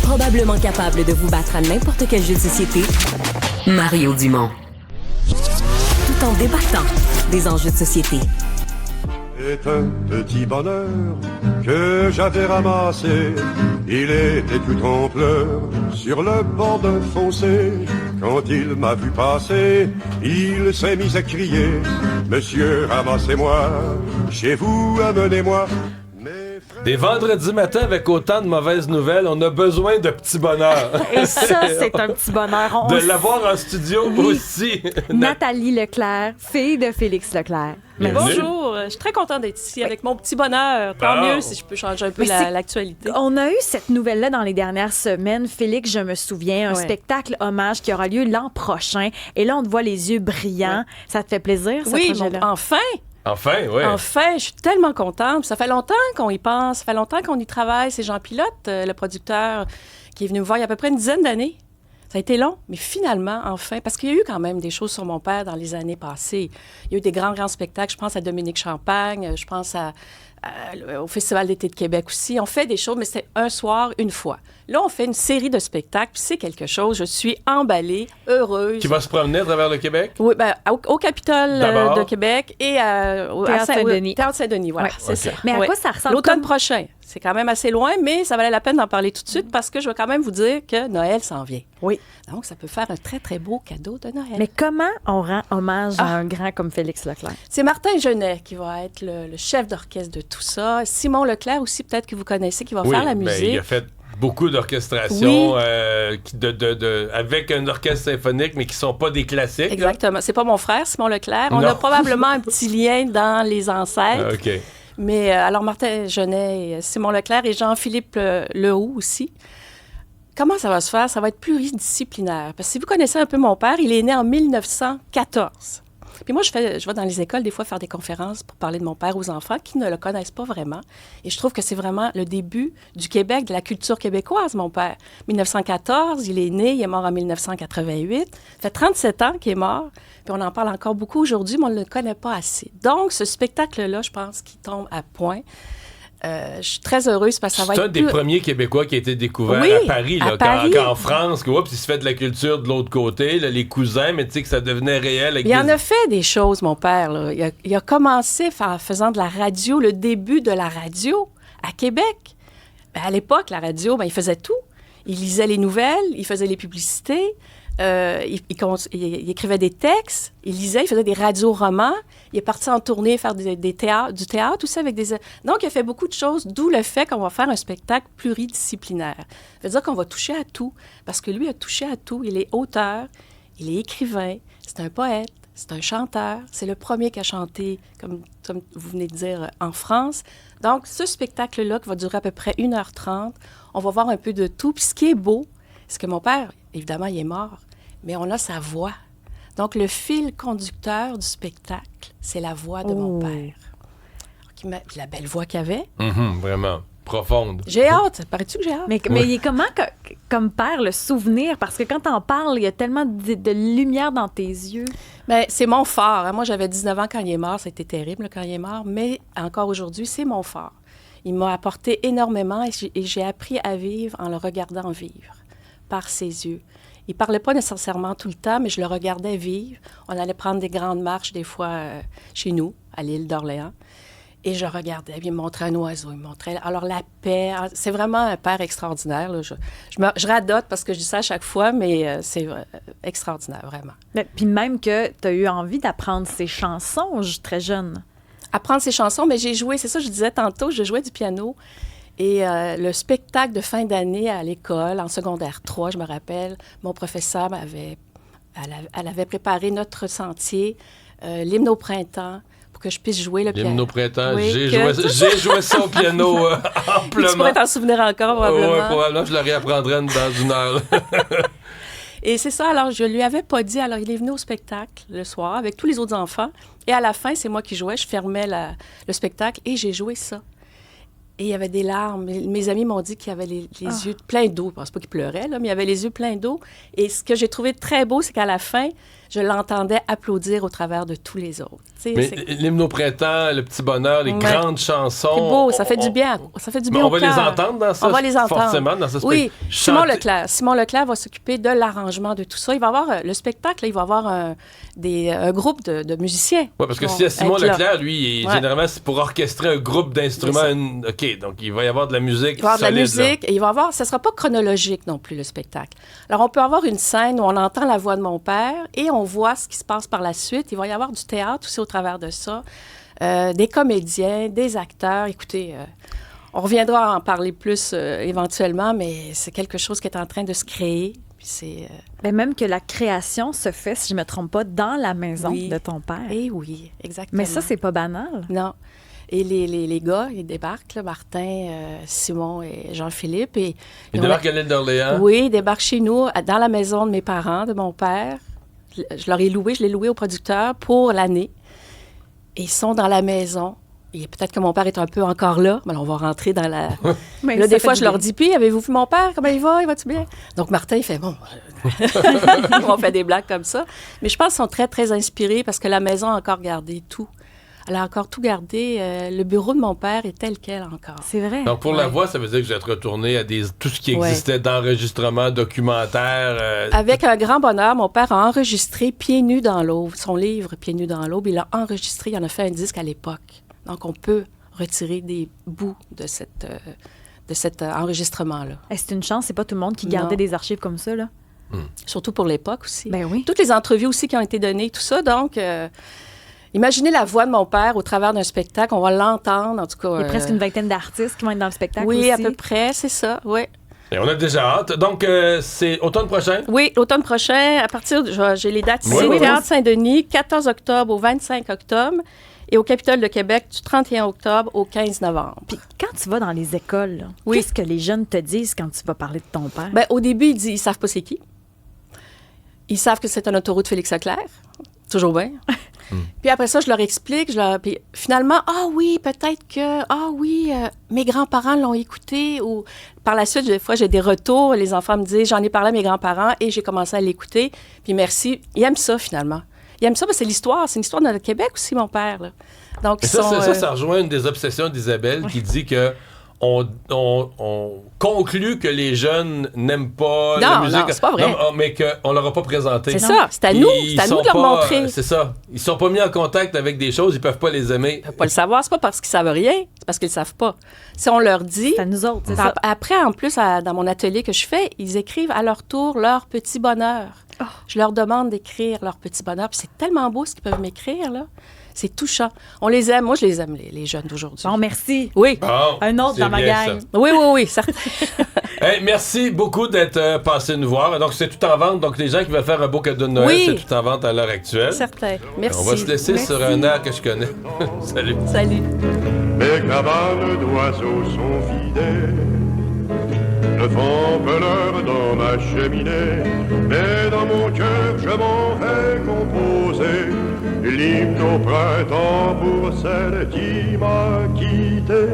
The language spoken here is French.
Probablement capable de vous battre à n'importe quel jeu de société, Mario Dumont. Tout en débattant des enjeux de société. C'est un petit bonheur que j'avais ramassé. Il était tout en pleurs sur le bord d'un fossé. Quand il m'a vu passer, il s'est mis à crier: Monsieur, ramassez-moi, chez vous, amenez-moi. Des vendredis matins avec autant de mauvaises nouvelles, on a besoin de petits bonheurs. Et ça, c'est un petit bonheur. De l'avoir en studio aussi. Nathalie Leclerc, fille de Félix Leclerc. Bonjour, je suis très contente d'être ici avec mon petit bonheur. Tant mieux si je peux changer un peu l'actualité. On a eu cette nouvelle-là dans les dernières semaines. Félix, je me souviens, un spectacle hommage qui aura lieu l'an prochain. Et là, on te voit les yeux brillants. Ça te fait plaisir, ce projet-là? Enfin! Enfin, oui. Enfin, je suis tellement contente. Ça fait longtemps qu'on y pense, ça fait longtemps qu'on y travaille. C'est Jean Pilote, le producteur, qui est venu me voir il y a à peu près une dizaine d'années. Ça a été long, mais finalement, enfin, parce qu'il y a eu quand même des choses sur mon père dans les années passées. Il y a eu des grands spectacles. Je pense à Dominique Champagne, je pense au Festival d'été de Québec aussi. On fait des choses, mais c'est un soir, une fois. Là, on fait une série de spectacles, puis c'est quelque chose. Je suis emballée, heureuse. Qui va se promener à travers le Québec? Oui, bien, au Capitole de Québec et au Théâtre Saint-Denis. Théâtre Saint-Denis, voilà, c'est ça. Mais à quoi ça ressemble? L'automne prochain. C'est quand même assez loin, mais ça valait la peine d'en parler tout de suite parce que je veux quand même vous dire que Noël s'en vient. Oui. Donc, ça peut faire un très, très beau cadeau de Noël. Mais comment on rend hommage à un grand comme Félix Leclerc? C'est Martin Genet qui va être le chef d'orchestre de tout ça. Simon Leclerc aussi, peut-être que vous connaissez, qui va faire la musique. Il a fait beaucoup d'orchestrations avec un orchestre symphonique, mais qui ne sont pas des classiques. Exactement. Là. C'est pas mon frère, Simon Leclerc. On a probablement un petit lien dans les ancêtres. OK. Mais alors, Martin Genet, Simon Leclerc et Jean-Philippe Lehoux aussi. Comment ça va se faire? Ça va être pluridisciplinaire. Parce que si vous connaissez un peu mon père, il est né en 1914. Puis moi, je vais dans les écoles des fois faire des conférences pour parler de mon père aux enfants qui ne le connaissent pas vraiment. Et je trouve que c'est vraiment le début du Québec, de la culture québécoise, mon père. 1914, il est né, il est mort en 1988. Ça fait 37 ans qu'il est mort. Puis on en parle encore beaucoup aujourd'hui, mais on ne le connaît pas assez. Donc, ce spectacle-là, je pense qu'il tombe à point. Je suis très heureuse parce que ça va être... C'est un des premiers Québécois qui a été découvert à Paris. Là, quand en France, il se fait de la culture de l'autre côté, là, les cousins, mais tu sais que ça devenait réel. Il en a fait des choses, mon père. Là. Il a commencé en faisant de la radio, le début de la radio à Québec. Ben, à l'époque, la radio, il faisait tout. Il lisait les nouvelles, il faisait les publicités, il écrivait des textes, il lisait, il faisait des radios-romans. Il est parti en tournée faire du théâtre aussi avec des... Donc, il a fait beaucoup de choses, d'où le fait qu'on va faire un spectacle pluridisciplinaire. Ça veut dire qu'on va toucher à tout, parce que lui a touché à tout. Il est auteur, il est écrivain, c'est un poète, c'est un chanteur. C'est le premier qui a chanté, comme vous venez de dire, en France. Donc, ce spectacle-là, qui va durer à peu près 1h30, on va voir un peu de tout. Puis ce qui est beau, c'est que mon père, évidemment, il est mort, mais on a sa voix. Donc, le fil conducteur du spectacle, c'est la voix de mon père. La belle voix qu'il avait. Vraiment. Profonde. J'ai hâte. Paraît-tu que j'ai hâte? Mais il est comment, comme père, le souvenir? Parce que quand t'en parles, il y a tellement de lumière dans tes yeux. Bien, c'est mon phare. Hein. Moi, j'avais 19 ans quand il est mort. Ça a été terrible quand il est mort. Mais encore aujourd'hui, c'est mon phare. Il m'a apporté énormément et j'ai appris à vivre en le regardant vivre, par ses yeux. Il ne parlait pas nécessairement tout le temps, mais je le regardais vivre. On allait prendre des grandes marches des fois chez nous, à l'île d'Orléans. Et je regardais, il me montrait un oiseau, il me montrait... Alors, la paix, c'est vraiment un père extraordinaire. Là. Je radote parce que je dis ça à chaque fois, mais c'est extraordinaire, vraiment. Puis même que tu as eu envie d'apprendre ses chansons très jeune. Apprendre ses chansons, mais j'ai joué, c'est ça que je disais tantôt, je jouais du piano. Et le spectacle de fin d'année à l'école, en secondaire 3, je me rappelle, mon professeur elle avait préparé notre sentier, l'hymne au printemps, pour que je puisse jouer le piano. L'hymne au printemps, oui, j'ai joué ça au piano amplement. Tu pourrais t'en souvenir encore, probablement. Oui, probablement, je le réapprendrai dans une heure. Et c'est ça, alors je lui avais pas dit, alors il est venu au spectacle le soir avec tous les autres enfants, et à la fin, c'est moi qui jouais, je fermais le spectacle, et j'ai joué ça. Et il y avait des larmes. Mes amis m'ont dit qu'il avait les yeux pleins d'eau. Je ne pense pas qu'il pleurait, là, mais il avait les yeux pleins d'eau. Et ce que j'ai trouvé très beau, c'est qu'à la fin, je l'entendais applaudir au travers de tous les autres. Mais l'hymne au printemps, le petit bonheur, les grandes chansons... C'est beau, ça fait du bien. Ça fait du bien on au va cœur. les entendre dans ça? On va les entendre. Forcément, dans ce Oui, spectacle. Simon Leclerc va s'occuper de l'arrangement de tout ça. Il va avoir le spectacle, là, il va avoir un groupe de musiciens. Oui, parce que si Simon Leclerc, lui, généralement, c'est pour orchestrer un groupe d'instruments. OK, donc il va y avoir de la musique. Il va y avoir de la musique, et il va y avoir... Ça ne sera pas chronologique non plus, le spectacle. Alors, on peut avoir une scène où on entend la voix de mon père et on voit ce qui se passe par la suite. Il va y avoir du théâtre aussi au travers de ça. Des comédiens, des acteurs. Écoutez, on reviendra en parler plus éventuellement, mais c'est quelque chose qui est en train de se créer. Puis c'est... Mais même que la création se fait, si je ne me trompe pas, dans la maison de ton père. Eh oui, exactement. Mais ça, c'est pas banal. Non. Et les gars, ils débarquent, là, Martin, Simon et Jean-Philippe. Ils débarquent à l'île d'Orléans? Oui, ils débarquent chez nous, dans la maison de mes parents, de mon père. Je l'ai loué au producteur pour l'année. Et ils sont dans la maison. Et peut-être que mon père est un peu encore là. Mais on va rentrer dans la... Là, des fois, je leur dis, puis, avez-vous vu mon père? Comment il va? Il va-tu bien? Donc, Martin, il fait, bon... on fait des blagues comme ça. Mais je pense qu'ils sont très, très inspirés parce que la maison a encore gardé tout. Elle a encore tout gardé. Le bureau de mon père est tel quel encore. C'est vrai. Donc, pour la voix, ça veut dire que vous êtes retourné à tout ce qui existait d'enregistrement, documentaire. Avec un grand bonheur, mon père a enregistré Pieds nus dans l'aube, son livre Pieds nus dans l'aube. Il l'a enregistré, il en a fait un disque à l'époque. Donc, on peut retirer des bouts de cet enregistrement-là. C'est une chance, c'est pas tout le monde qui gardait des archives comme ça, là. Surtout pour l'époque aussi. Ben oui. Toutes les entrevues aussi qui ont été données, tout ça, donc... Imaginez la voix de mon père au travers d'un spectacle. On va l'entendre, en tout cas. Il y a presque une vingtaine d'artistes qui vont être dans le spectacle aussi. Oui, à peu près, c'est ça, oui. Et on a déjà hâte. Donc, c'est automne prochain? Oui, l'automne prochain. À partir j'ai les dates ici. Oui. Théâtre Saint-Denis, 14 octobre au 25 octobre. Et au Capitole de Québec, du 31 octobre au 15 novembre. Puis quand tu vas dans les écoles, là, qu'est-ce que les jeunes te disent quand tu vas parler de ton père? Bien, au début, ils savent pas c'est qui. Ils savent que c'est un autoroute Félix-Leclerc. Toujours bien. Puis après ça, je leur explique. Puis finalement, peut-être que, mes grands-parents l'ont écouté. Ou par la suite, des fois, j'ai des retours. Les enfants me disent, j'en ai parlé à mes grands-parents et j'ai commencé à l'écouter. Puis merci. Ils aiment ça, finalement. Ils aiment ça parce que c'est l'histoire. C'est une histoire de notre Québec aussi, mon père. Là. Donc, ça rejoint une des obsessions d'Isabelle qui dit que on conclut que les jeunes n'aiment pas la musique. Non, c'est pas vrai. Mais qu'on leur a pas présenté. C'est ça, c'est à nous de leur montrer. C'est ça. Ils sont pas mis en contact avec des choses, ils peuvent pas les aimer. Ils peuvent pas le savoir, c'est pas parce qu'ils savent rien, c'est parce qu'ils le savent pas. Si on leur dit... C'est à nous autres, c'est ça. Après, en plus, dans mon atelier que je fais, ils écrivent à leur tour leur petit bonheur. Oh. Je leur demande d'écrire leur petit bonheur, puis c'est tellement beau ce qu'ils peuvent m'écrire, là. C'est touchant. On les aime. Moi, je les aime, les jeunes d'aujourd'hui. Bon, merci. Oui. Bon, un autre dans ma gang. Oui, certain. Hey, merci beaucoup d'être passé nous voir. Donc, c'est tout en vente. Donc, les gens qui veulent faire un beau cadeau de Noël, c'est tout en vente à l'heure actuelle. Certain. Merci. On va se laisser sur un air que je connais. Salut. Salut. Mes cabanes d'oiseaux sont vidées. Le vent pleure dans ma cheminée. Mais dans mon cœur, je m'en vais composer l'hymne au printemps pour celle qui m'a quitté.